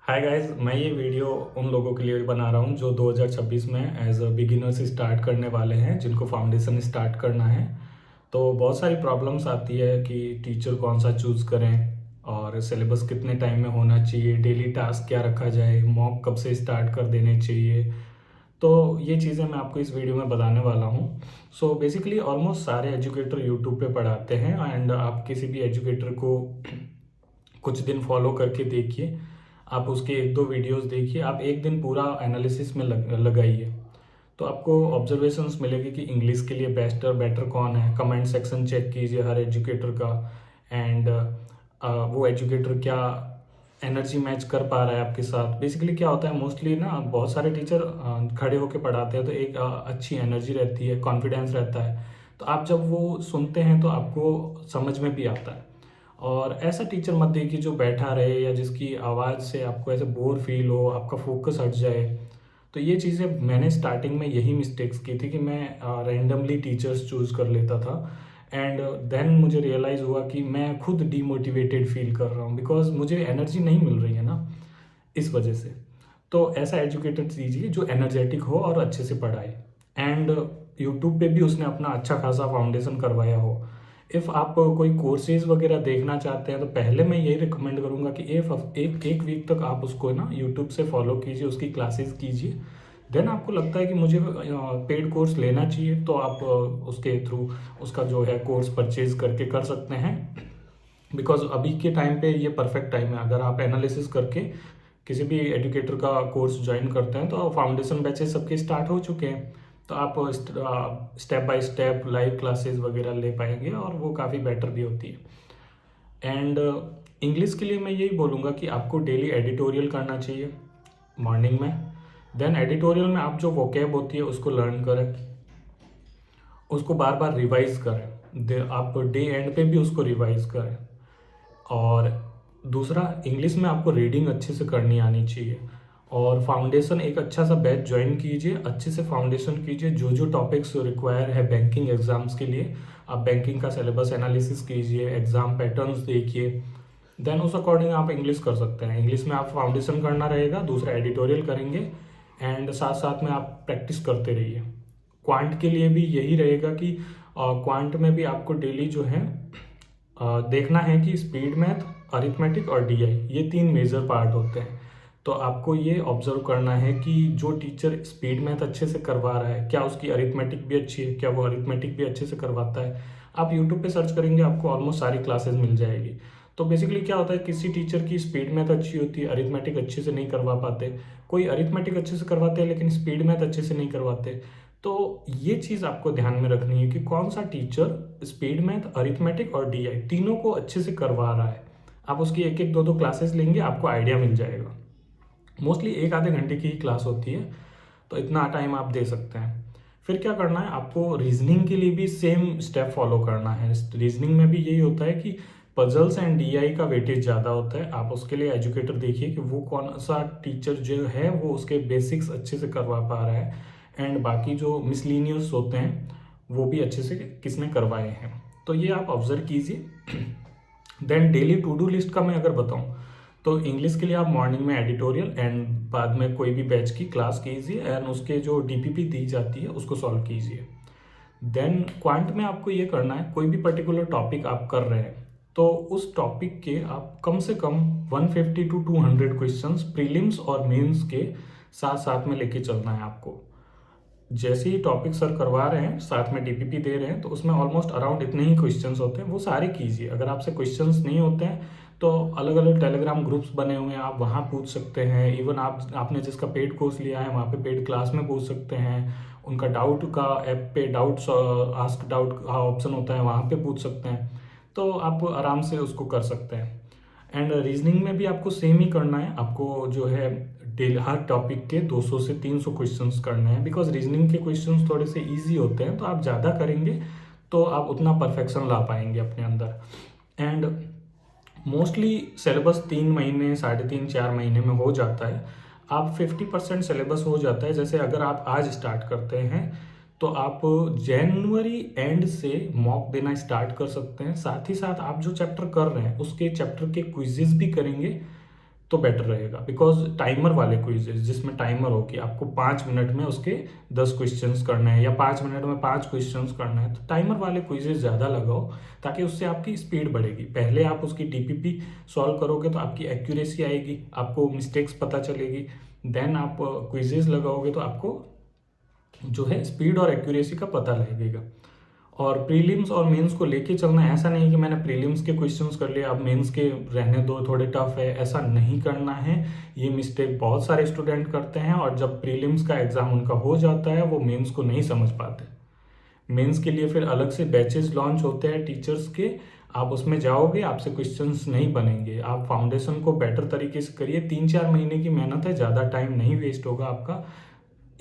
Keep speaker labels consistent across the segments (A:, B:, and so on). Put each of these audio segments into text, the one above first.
A: Hi guys, मैं ये video उन लोगों के लिए बना रहा हूँ जो 2026 में एज अ बिगिनर्स स्टार्ट करने वाले हैं, जिनको फाउंडेशन स्टार्ट करना है। तो बहुत सारी प्रॉब्लम्स आती है कि टीचर कौन सा चूज़ करें और सिलेबस कितने टाइम में होना चाहिए, डेली टास्क क्या रखा जाए, मॉक कब से स्टार्ट कर देने चाहिए। तो ये चीज़ें मैं आपको इस वीडियो में बताने वाला हूँ। सो बेसिकली ऑलमोस्ट सारे एजुकेटर यूट्यूब पे पढ़ाते हैं एंड आप किसी भी एजुकेटर को कुछ दिन फॉलो करके देखिए। आप उसके एक दो वीडियोस देखिए, आप एक दिन पूरा एनालिसिस में लगाइए तो आपको ऑब्जर्वेशंस मिलेगी कि इंग्लिश के लिए बेस्ट और बेटर कौन है। कमेंट सेक्शन चेक कीजिए हर एजुकेटर का एंड वो एजुकेटर क्या एनर्जी मैच कर पा रहा है आपके साथ। बेसिकली क्या होता है, मोस्टली ना बहुत सारे टीचर खड़े होकर पढ़ाते हैं तो एक अच्छी एनर्जी रहती है, कॉन्फिडेंस रहता है। तो आप जब वो सुनते हैं तो आपको समझ में भी आता है। और ऐसा टीचर मत देखिए जो बैठा रहे या जिसकी आवाज़ से आपको ऐसे बोर फील हो, आपका फोकस हट जाए। तो ये चीज़ें मैंने स्टार्टिंग में यही मिस्टेक्स की थी कि मैं रैंडमली टीचर्स चूज़ कर लेता था एंड देन मुझे रियलाइज़ हुआ कि मैं खुद डीमोटिवेटेड फील कर रहा हूँ बिकॉज मुझे एनर्जी नहीं मिल रही है ना, इस वजह से। तो ऐसा एजुकेटर दीजिए जो एनर्जेटिक हो और अच्छे से पढ़ाए एंड यूट्यूब पे भी उसने अपना अच्छा खासा फाउंडेशन करवाया हो। इफ़ आप कोई कोर्सेज वगैरह देखना चाहते हैं तो पहले मैं यही रिकमेंड करूँगा कि एक वीक तक आप उसको ना यूट्यूब से फॉलो कीजिए, उसकी क्लासेस कीजिए। देन आपको लगता है कि मुझे पेड कोर्स लेना चाहिए तो आप उसके थ्रू उसका जो है कोर्स परचेज करके कर सकते हैं। बिकॉज अभी के टाइम पे ये परफेक्ट टाइम है। अगर आप एनालिसिस करके किसी भी एजुकेटर का कोर्स ज्वाइन करते हैं तो फाउंडेशन बैचेस सबके स्टार्ट हो चुके हैं। तो आप step by step live classes वगैरह ले पाएंगे और वो काफ़ी बेटर भी होती है। एंड इंग्लिश के लिए मैं यही बोलूँगा कि आपको डेली एडिटोरियल करना चाहिए मॉर्निंग में। देन एडिटोरियल में आप जो वोकेब होती है उसको लर्न करें, उसको बार बार रिवाइज करें। आप डे एंड पे भी उसको रिवाइज करें। और दूसरा, इंग्लिश में आपको रीडिंग अच्छे से करनी आनी चाहिए। और फाउंडेशन एक अच्छा सा बैच ज्वाइन कीजिए, अच्छे से फाउंडेशन कीजिए। जो जो टॉपिक्स रिक्वायर है बैंकिंग एग्जाम्स के लिए, आप बैंकिंग का सिलेबस एनालिसिस कीजिए, एग्जाम पैटर्न्स देखिए। देन उस अकॉर्डिंग आप इंग्लिश कर सकते हैं। इंग्लिश में आप फाउंडेशन करना रहेगा, दूसरा एडिटोरियल करेंगे एंड साथ साथ में आप प्रैक्टिस करते रहिए। क्वांट के लिए भी यही रहेगा कि क्वांट में भी आपको डेली जो है देखना है कि स्पीड मैथ, अरिथमेटिक और डीआई ये तीन मेजर पार्ट होते हैं। तो आपको ये ऑब्जर्व करना है कि जो टीचर स्पीड मैथ अच्छे से करवा रहा है क्या उसकी अरिथमेटिक भी अच्छी है, क्या वो अरिथमेटिक भी अच्छे से करवाता है। आप यूट्यूब पे सर्च करेंगे आपको ऑलमोस्ट सारी क्लासेस मिल जाएगी। तो बेसिकली क्या होता है, किसी टीचर की स्पीड मैथ अच्छी होती है, अरिथमेटिक अच्छे से नहीं करवा पाते। कोई अरिथमेटिक अच्छे से करवाते हैं लेकिन स्पीड मैथ अच्छे से नहीं करवाते। तो ये चीज़ आपको ध्यान में रखनी है कि कौन सा टीचर स्पीड मैथ, अरिथमेटिक और डीआई तीनों को अच्छे से करवा रहा है। आप उसकी एक एक दो दो क्लासेस लेंगे, आपको आइडिया मिल जाएगा। मोस्टली एक आधे घंटे की ही क्लास होती है, तो इतना टाइम आप दे सकते हैं। फिर क्या करना है, आपको रीजनिंग के लिए भी सेम स्टेप फॉलो करना है। रीजनिंग में भी यही होता है कि पजल्स एंड डीआई का वेटेज ज़्यादा होता है। आप उसके लिए एजुकेटर देखिए कि वो कौन सा टीचर जो है वो उसके बेसिक्स अच्छे से करवा पा रहा है एंड बाकी जो मिसलीनियस होते हैं वो भी अच्छे से किसने करवाए हैं। तो ये आप ऑब्जर्व कीजिए। Then daily to do list का मैं अगर बताऊं तो इंग्लिश के लिए आप मॉर्निंग में एडिटोरियल एंड बाद में कोई भी बैच की क्लास कीजिए एंड उसके जो डीपीपी दी जाती है उसको सॉल्व कीजिए। देन क्वांट में आपको ये करना है, कोई भी पर्टिकुलर टॉपिक आप कर रहे हैं तो उस टॉपिक के आप कम से कम 150 टू 200 क्वेश्चंस प्रीलिम्स और मेंस के साथ साथ में लेके चलना है आपको। जैसे ही टॉपिक सर करवा रहे हैं साथ में डीपीपी दे रहे हैं तो उसमें ऑलमोस्ट अराउंड इतने ही क्वेश्चंस होते हैं, वो सारे कीजिए। अगर आपसे क्वेश्चंस नहीं होते हैं तो अलग अलग टेलीग्राम ग्रुप्स बने हुए हैं, आप वहाँ पूछ सकते हैं। इवन आपने जिसका पेड कोर्स लिया है वहाँ पे पेड क्लास में पूछ सकते हैं। उनका डाउट का ऐप पे डाउट्स आस्क डाउट का ऑप्शन होता है, वहाँ पे पूछ सकते हैं। तो आप आराम से उसको कर सकते हैं। एंड रीजनिंग में भी आपको सेम ही करना है। आपको जो है डेली हर टॉपिक के 200 से 300 क्वेश्चंस करने हैं। बिकॉज रीजनिंग के क्वेश्चंस थोड़े से इजी होते हैं तो आप ज़्यादा करेंगे तो आप उतना परफेक्शन ला पाएंगे अपने अंदर। एंड मोस्टली सिलेबस 3 महीने, 3.5 4 महीने में हो जाता है। आप 50% सिलेबस हो जाता है। जैसे अगर आप आज स्टार्ट करते हैं तो आप जनवरी एंड से मॉक देना स्टार्ट कर सकते हैं। साथ ही साथ आप जो चैप्टर कर रहे हैं उसके चैप्टर के क्विजेस भी करेंगे तो बेटर रहेगा, बिकॉज टाइमर वाले क्विजेज जिसमें टाइमर हो कि आपको 5 मिनट में उसके 10 क्वेश्चंस करने हैं या 5 मिनट में 5 क्वेश्चंस करना है, तो टाइमर वाले क्विजेज ज़्यादा लगाओ ताकि उससे आपकी स्पीड बढ़ेगी। पहले आप उसकी टीपीपी सॉल्व करोगे तो आपकी एक्यूरेसी आएगी, आपको मिस्टेक्स पता चलेगी। देन आप क्विजेज लगाओगे तो आपको जो है स्पीड और एक्यूरेसी का पता लगेगा। और प्रीलिम्स और मेंस को लेके चलना, ऐसा नहीं कि मैंने प्रीलिम्स के क्वेश्चंस कर लिए अब मेंस के रहने दो, थोड़े टफ है, ऐसा नहीं करना है। ये मिस्टेक बहुत सारे स्टूडेंट करते हैं और जब प्रीलिम्स का एग्जाम उनका हो जाता है वो मेंस को नहीं समझ पाते। मेंस के लिए फिर अलग से बैचेस लॉन्च होते हैं टीचर्स के, आप उसमें जाओगे, आपसे क्वेश्चंस नहीं बनेंगे। आप फाउंडेशन को बेटर तरीके से करिए, 3-4 महीने की मेहनत है, ज़्यादा टाइम नहीं वेस्ट होगा आपका,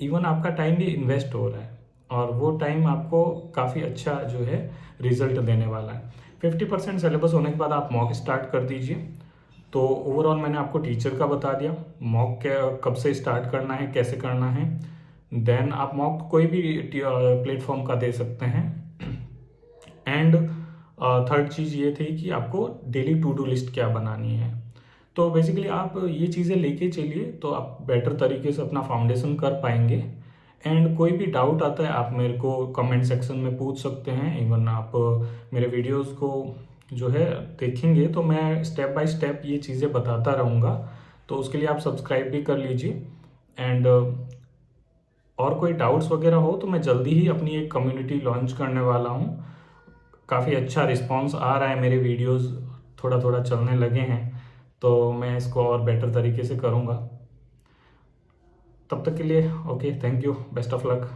A: इवन आपका टाइम भी इन्वेस्ट हो रहा है और वो टाइम आपको काफ़ी अच्छा जो है रिजल्ट देने वाला है। 50% सिलेबस होने के बाद आप मॉक स्टार्ट कर दीजिए। तो ओवरऑल मैंने आपको टीचर का बता दिया, मॉक कब से स्टार्ट करना है, कैसे करना है। देन आप मॉक कोई भी प्लेटफॉर्म का दे सकते हैं। एंड थर्ड चीज़ ये थी कि आपको डेली टू डू लिस्ट क्या बनानी है। तो बेसिकली आप ये चीज़ें लेके चलिए तो आप बेटर तरीके से अपना फाउंडेशन कर पाएंगे। एंड कोई भी डाउट आता है आप मेरे को कमेंट सेक्शन में पूछ सकते हैं। इवन आप मेरे वीडियोस को जो है देखेंगे तो मैं स्टेप बाय स्टेप ये चीज़ें बताता रहूँगा, तो उसके लिए आप सब्सक्राइब भी कर लीजिए। एंड और कोई डाउट्स वगैरह हो तो मैं जल्दी ही अपनी एक कम्युनिटी लॉन्च करने वाला हूँ। काफ़ी अच्छा रिस्पांस आ रहा है, मेरे वीडियोस थोड़ा थोड़ा चलने लगे हैं, तो मैं इसको और बेटर तरीके से करूँगा। तब तक के लिए okay, thank you, best of luck.